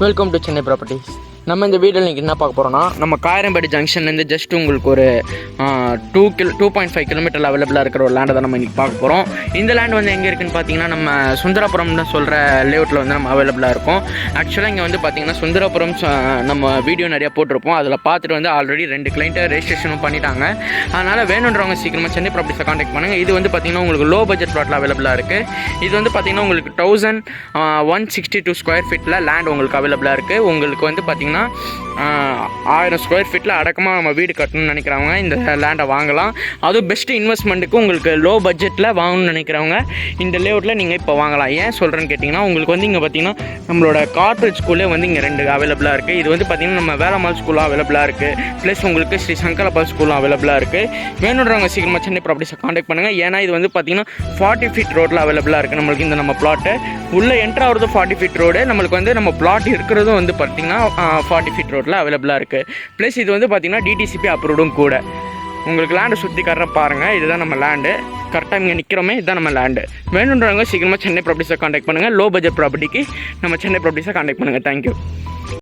Welcome to Chennai properties. நம்ம இந்த வீடியோவில் இன்றைக்கி என்ன பார்க்க போகிறோம்னா, நம்ம காயரம்பேடு ஜங்ஷன்லேருந்து ஜஸ்ட் உங்களுக்கு ஒரு 2.5 கிலோமீட்டர் அவைலபிளாக இருக்கிற ஒரு லேண்டை தான் நம்ம இன்றைக்கி பார்க்க போகிறோம். இந்த லேண்ட் வந்து எங்கே இருக்குதுன்னு பார்த்தீங்கன்னா, நம்ம சுந்தரபுரம்னு சொல்கிற லேஅவுட்டில் வந்து நம்ம அவைலபிளாக இருக்கும். ஆக்சுவலாக இங்கே வந்து பார்த்தீங்கன்னா சுந்தரபுரம் நம்ம வீடியோ நிறையா போட்டிருப்போம். அதில் பார்த்துட்டு வந்து ஆல்ரெடி 2 கிளைண்ட்டை ரெஜிஸ்ட்ரேஷனும் பண்ணிட்டாங்க. அதனால் வேணுன்றவங்க சீக்கிரமாக சென்னை ப்ராப்பர்ட்டிஸை காண்டாக்ட் பண்ணுங்கள். இது வந்து பார்த்தீங்கன்னா உங்களுக்கு லோ பட்ஜெட் ப்ளாட்டில் அவைலபிளாக இருக்குது. இது வந்து பார்த்தீங்கன்னா உங்களுக்கு 1162 ஸ்கொயர் ஃபீட்டில் லேண்ட் உங்களுக்கு அவைலபிளாக இருக்குது. உங்களுக்கு வந்து பார்த்தீங்கன்னா 1000 ஸ்கொயர் ஃபீட்டில் அடக்கமாக நம்ம வீடு கட்டணும்னு நினைக்கிறவங்க இந்த லேண்டை வாங்கலாம். அதுவும் பெஸ்ட்டு இன்வெஸ்ட்மெண்ட்டுக்கு உங்களுக்கு லோ பட்ஜெட்டில் வாங்கணும்னு நினைக்கிறவங்க இந்த லேஅவுட்டில் நீங்கள் இப்போ வாங்கலாம். ஏன் சொல்கிறேன்னு கேட்டிங்கன்னா, உங்களுக்கு வந்து இங்கே பார்த்தீங்கன்னா நம்மளோட கார்ப்பரேட் ஸ்கூலே வந்து இங்கே 2 அவைலபிளாக இருக்குது. இது வந்து பார்த்திங்கன்னா நம்ம வேலம்மாள் ஸ்கூலும் அவைலபிளாக இருக்குது. ப்ளஸ் உங்களுக்கு ஸ்ரீ சங்கரப்பா ஸ்கூலும் அவைலபிளாக இருக்குது. வேணுன்றவங்க சீக்கிரமாக சென்னை ப்ராப்பர்ட்டிஸை காண்டாக்ட் பண்ணுங்கள். ஏன்னா இது வந்து பார்த்திங்கன்னா 40 ஃபீட் ரோட்டில் அவைலபிளாக இருக்குது. நம்மளுக்கு இந்த நம்ம பிளாட்டு உள்ளே என்ட்ரு ஆகிறது 40 ஃபீட் ரோடு. நம்மளுக்கு வந்து நம்ம பிளாட் இருக்கிறதும் வந்து பார்த்திங்கன்னா 40 ஃபீட் ரோட்டில் அவைலபிளாக இருக்குது. ப்ளஸ் இது வந்து பார்த்திங்கன்னா டிடிசிபி அப்ரூவ்டும் கூட. உங்களுக்கு லேண்டை சுற்றி காட்டுறேன் பாருங்கள். இதுதான் நம்ம லேண்டு. கரெக்டாக இங்கே நிற்கிறோமே, இதுதான் நம்ம லேண்டு. வேணுன்றவங்க சீக்கிரமாக சென்னை ப்ராப்பர்ட்டிஸை காண்டாக்ட் பண்ணுங்கள். லோ பட்ஜெட் ப்ராப்பர்ட்டிக்கு நம்ம சென்னை ப்ராப்பர்ட்டிஸை காண்டாக்ட் பண்ணுங்கள். தேங்க்யூ.